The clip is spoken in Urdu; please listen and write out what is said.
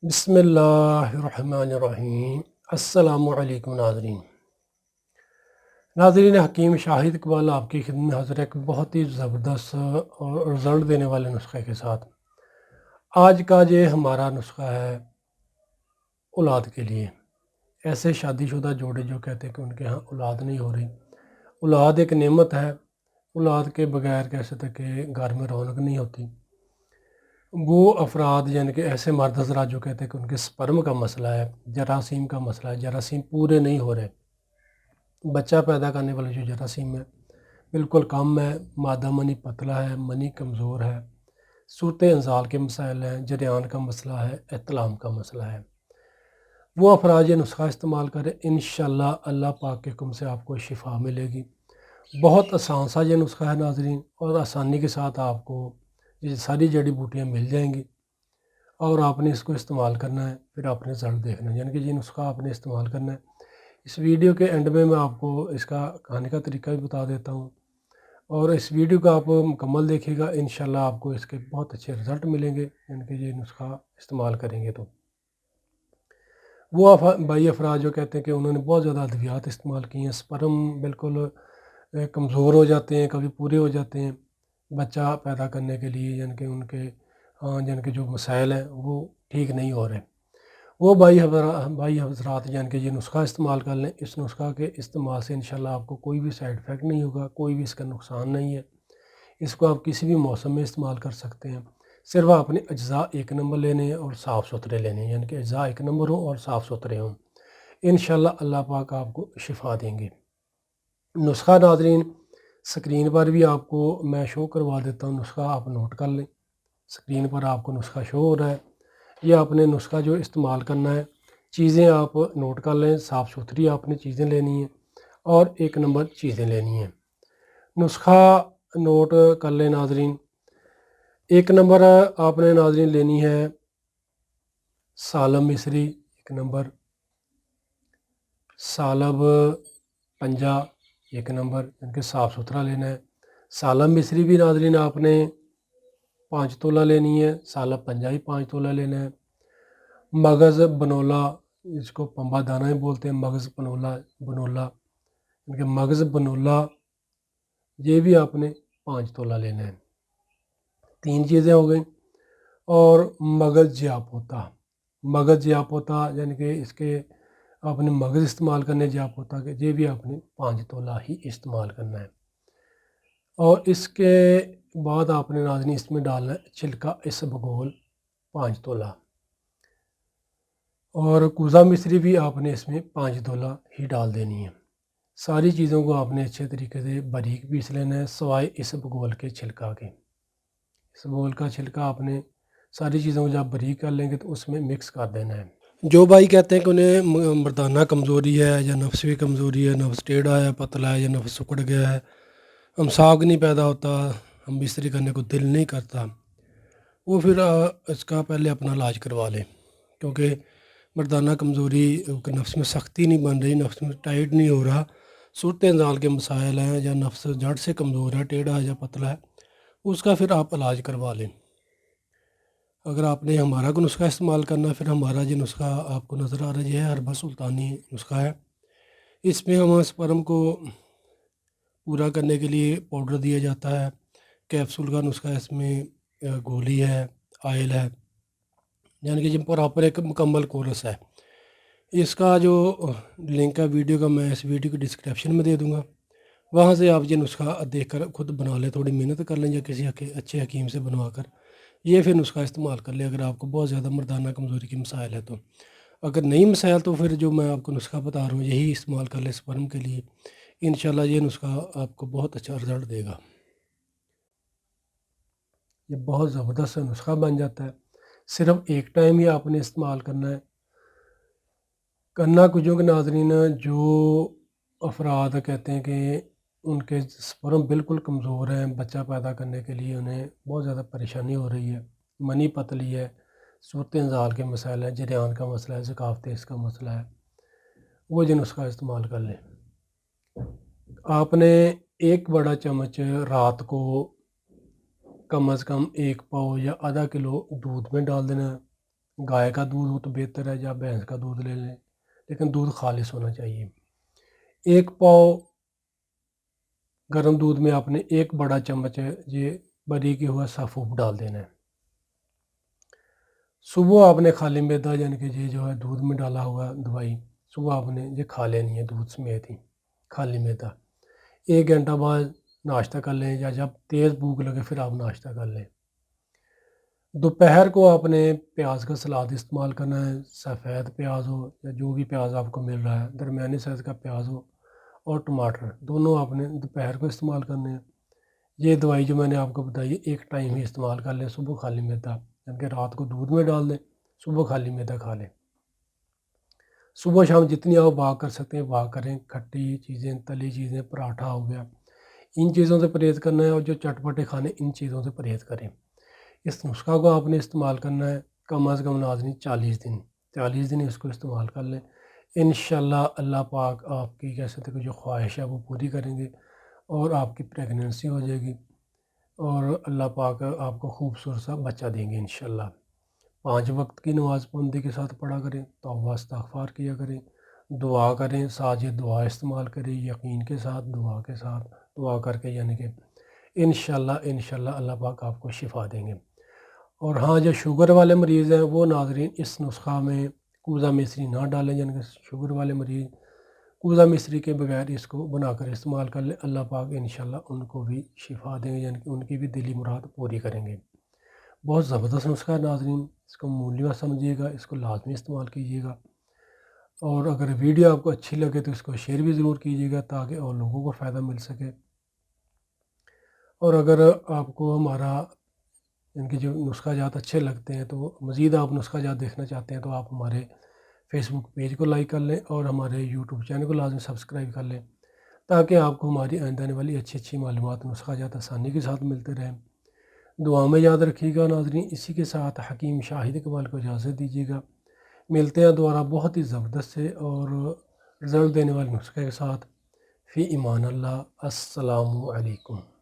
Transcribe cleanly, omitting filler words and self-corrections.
بسم اللہ الرحمن الرحیم۔ السلام علیکم ناظرین حکیم شاہد اقبال آپ کی خدمت میں حاضر ہے ایک بہت ہی زبردست اور رزلٹ دینے والے نسخے کے ساتھ۔ آج کا یہ ہمارا نسخہ ہے اولاد کے لیے۔ ایسے شادی شدہ جوڑے جو کہتے ہیں کہ ان کے ہاں اولاد نہیں ہو رہی۔ اولاد ایک نعمت ہے، اولاد کے بغیر کیسے تک کہ گھر میں رونق نہیں ہوتی۔ وہ افراد یعنی کہ ایسے مرد حضرات جو کہتے ہیں کہ ان کے سپرم کا مسئلہ ہے، جراثیم کا مسئلہ ہے، جراثیم پورے نہیں ہو رہے، بچہ پیدا کرنے والے جو جراثیم ہے بالکل کم ہے، مادہ منی پتلا ہے، منی کمزور ہے، صورت انزال کے مسائل ہیں، جریان کا مسئلہ ہے، احتلام کا مسئلہ ہے، وہ افراد یہ نسخہ استعمال کریں، انشاءاللہ اللہ پاک کے حکم سے آپ کو شفا ملے گی۔ بہت آسان سا یہ نسخہ ہے ناظرین، اور آسانی کے ساتھ آپ کو یہ ساری جڑی بوٹیاں مل جائیں گی، اور آپ نے اس کو استعمال کرنا ہے، پھر آپ نے رزلٹ دیکھنا ہے، یعنی کہ یہ نسخہ آپ نے استعمال کرنا ہے۔ اس ویڈیو کے اینڈ میں آپ کو اس کا کھانے کا طریقہ بھی بتا دیتا ہوں، اور اس ویڈیو کو آپ مکمل دیکھیے گا، انشاءاللہ آپ کو اس کے بہت اچھے رزلٹ ملیں گے، یعنی کہ یہ نسخہ استعمال کریں گے تو۔ وہ بھائی افراد جو کہتے ہیں کہ انہوں نے بہت زیادہ ادویات استعمال کی ہیں، سپرم بالکل کمزور ہو جاتے ہیں، کبھی پورے ہو جاتے ہیں بچہ پیدا کرنے کے لیے، یعنی کہ ان کے یعنی کہ جو مسائل ہیں وہ ٹھیک نہیں ہو رہے، وہ بھائی حضرات یعنی کہ یہ نسخہ استعمال کر لیں۔ اس نسخہ کے استعمال سے انشاءاللہ آپ کو کوئی بھی سائیڈ افیکٹ نہیں ہوگا، کوئی بھی اس کا نقصان نہیں ہے، اس کو آپ کسی بھی موسم میں استعمال کر سکتے ہیں۔ صرف آپ نے اجزاء ایک نمبر لینے ہیں اور صاف ستھرے لینے ہیں، یعنی کہ اجزاء ایک نمبر ہوں اور صاف ستھرے ہوں، انشاءاللہ اللہ پاک آپ کو شفا دیں گے۔ نسخہ ناظرین سکرین پر بھی آپ کو میں شو کروا دیتا ہوں، نسخہ آپ نوٹ کر لیں، سکرین پر آپ کو نسخہ شو ہو رہا ہے، یہ آپ نے نسخہ جو استعمال کرنا ہے، چیزیں آپ نوٹ کر لیں، صاف ستھری آپ نے چیزیں لینی ہیں اور ایک نمبر چیزیں لینی ہیں۔ نسخہ نوٹ کر لیں ناظرین۔ ایک نمبر آپ نے ناظرین لینی ہے سالم مصری، ایک نمبر سالب پنجا، ایک نمبر، یعنی کہ صاف ستھرا لینا ہے۔ سالم مصری بھی ناظرین آپ نے 5 تولہ لینی ہے، سالب پنجا بھی 5 تولہ لینا ہے۔ مغز بنولا، اس کو پمبا دانہ ہی بولتے ہیں، مغز بنولا، یعنی کہ مغز بنولا یہ بھی آپ نے 5 تولہ لینا ہے۔ 3 چیزیں ہو گئیں۔ اور مغز جیاپوتا، مغز جیاپوتا یعنی کہ اس کے آپ نے مغز استعمال کرنے جیاپوتا کے، یہ بھی آپ نے 5 تولہ ہی استعمال کرنا ہے۔ اور اس کے بعد آپ نے ناظرین اس میں ڈالنا ہے چھلکا اسبگول 5 تولہ، اور کوزہ مصری بھی آپ نے اس میں 5 تولہ ہی ڈال دینی ہے۔ ساری چیزوں کو آپ نے اچھے طریقے سے باریک پیس لینا ہے، سوائے اسبگول کے چھلکا کے۔ اسبگول کا چھلکا آپ نے ساری چیزوں کو جب باریک کر لیں گے تو اس میں مکس کر دینا ہے۔ جو بھائی کہتے ہیں کہ انہیں مردانہ کمزوری ہے یا نفسوی کمزوری ہے، نفس ٹیڑھا ہے، پتلا ہے، یا نفس سکڑ گیا ہے، امساک نہیں پیدا ہوتا، ہم بستری کرنے کو دل نہیں کرتا، وہ پھر اس کا پہلے اپنا علاج کروا لیں، کیونکہ مردانہ کمزوری نفس میں سختی نہیں بن رہی، نفس میں ٹائٹ نہیں ہو رہا، صورت انزال کے مسائل ہیں، یا نفس جڑ سے کمزور ہے، ٹیڑھا ہے یا پتلا ہے، اس کا پھر آپ علاج کروا لیں۔ اگر آپ نے ہمارا کو نسخہ استعمال کرنا ہے، پھر ہمارا یہ نسخہ آپ کو نظر آ رہا ہے، یہ ہے ہربا سلطانی نسخہ ہے۔ اس میں ہم سپرم کو پورا کرنے کے لیے پاؤڈر دیا جاتا ہے، کیپسول کا نسخہ ہے، اس میں گولی ہے، آئل ہے، یعنی کہ یہ پراپر ایک مکمل کورس ہے۔ اس کا جو لنک ہے ویڈیو کا، میں اس ویڈیو کی ڈسکرپشن میں دے دوں گا، وہاں سے آپ یہ نسخہ دیکھ کر خود بنا لیں، تھوڑی محنت کر لیں یا کسی اچھے حکیم سے بنوا کر یہ پھر نسخہ استعمال کر لیں، اگر آپ کو بہت زیادہ مردانہ کمزوری کی مسائل ہے تو۔ اگر نہیں مسائل تو پھر جو میں آپ کو نسخہ بتا رہا ہوں یہی استعمال کر لیں سپرم کے لیے، انشاءاللہ یہ نسخہ آپ کو بہت اچھا رزلٹ دے گا۔ یہ بہت زبردست نسخہ بن جاتا ہے، صرف ایک ٹائم ہی آپ نے استعمال کرنا ہے۔ کرنا کچھ کے ناظرین، جو افراد کہتے ہیں کہ ان کے سپرم بالکل کمزور ہیں، بچہ پیدا کرنے کے لیے انہیں بہت زیادہ پریشانی ہو رہی ہے، منی پتلی ہے، صورت انزال کے مسائل ہیں، جریان کا مسئلہ ہے، ثقافت اس کا مسئلہ ہے، وہ جو نسخہ استعمال کر لیں۔ آپ نے 1 بڑا چمچ رات کو کم از کم 1 پاؤ یا آدھا کلو دودھ میں ڈال دینا ہے، گائے کا دودھ ہو تو بہتر ہے، یا بھینس کا دودھ لے لیں، لیکن دودھ خالص ہونا چاہیے۔ 1 پاؤ گرم دودھ میں آپ نے 1 بڑا چمچ یہ باریکی ہوا سافوب ڈال دینا ہے۔ صبح آپ نے خالی میدا یعنی کہ یہ جو ہے دودھ میں ڈالا ہوا دوائی صبح آپ نے یہ کھا لینی ہے دودھ سمیت ہی خالی میدا۔ 1 گھنٹہ بعد ناشتہ کر لیں، یا جب تیز بھوک لگے پھر آپ ناشتہ کر لیں۔ دوپہر کو آپ نے پیاز کا سلاد استعمال کرنا ہے، سفید پیاز ہو یا جو بھی پیاز آپ کو مل رہا ہے، درمیانی سائز کا پیاز ہو اور ٹماٹر، دونوں آپ نے دوپہر کو استعمال کرنے ہیں۔ یہ دوائی جو میں نے آپ کو بتائی ہے 1 ٹائم ہی استعمال کر لیں، صبح خالی میدا یعنی کہ رات کو دودھ میں ڈال دیں، صبح خالی میدا کھا لیں۔ صبح شام جتنی آپ واک کر سکتے ہیں واک کریں، کھٹی چیزیں، تلی چیزیں، پراٹھا ہو گیا، ان چیزوں سے پرہیز کرنا ہے، اور جو چٹپٹے کھانے ان چیزوں سے پرہیز کریں۔ اس نسخہ کو آپ نے استعمال کرنا ہے کم از کم ناظرین 40 دن اس کو استعمال کر لیں۔ انشاءاللہ اللہ پاک آپ کی کہہ سکتے کہ جو خواہش ہے وہ پوری کریں گے، اور آپ کی پریگننسی ہو جائے گی، اور اللہ پاک آپ کو خوبصورت سا بچہ دیں گے انشاءاللہ۔ 5 وقت کی نماز پابندی کے ساتھ پڑھا کریں، توبہ استغفار کیا کریں، دعا کریں، ساتھ یہ دعا استعمال کریں، یقین کے ساتھ دعا کے ساتھ دعا کر کے، یعنی کہ انشاءاللہ اللہ پاک آپ کو شفا دیں گے۔ اور ہاں، جو شوگر والے مریض ہیں وہ ناظرین اس نسخہ میں کوزہ مصری نہ ڈالیں، یعنی کہ شوگر والے مریض کوزہ مصری کے بغیر اس کو بنا کر استعمال کر لیں، اللہ پاک انشاءاللہ ان کو بھی شفا دیں گے، یعنی کہ ان کی بھی دلی مراد پوری کریں گے۔ بہت زبردست نسخہ ہے ناظرین، اس کو معمولی سمجھیے گا، اس کو لازمی استعمال کیجیے گا، اور اگر ویڈیو آپ کو اچھی لگے تو اس کو شیئر بھی ضرور کیجیے گا تاکہ اور لوگوں کو فائدہ مل سکے۔ اور اگر آپ کو ہمارا ان کے جو نسخہ جات اچھے لگتے ہیں تو مزید آپ نسخہ جات دیکھنا چاہتے ہیں تو آپ ہمارے فیس بک پیج کو لائک کر لیں، اور ہمارے یوٹیوب چینل کو لازمی سبسکرائب کر لیں، تاکہ آپ کو ہماری آئندہ آنے والی اچھی معلومات نسخہ جات آسانی کے ساتھ ملتے رہیں۔ دعا میں یاد رکھیے گا ناظرین، اسی کے ساتھ حکیم شاہد اقبال کو اجازت دیجیے گا۔ ملتے ہیں دوبارہ بہت ہی زبردست سے اور رزلٹ دینے والے نسخے کے ساتھ۔ فی امان اللہ، السلام علیکم۔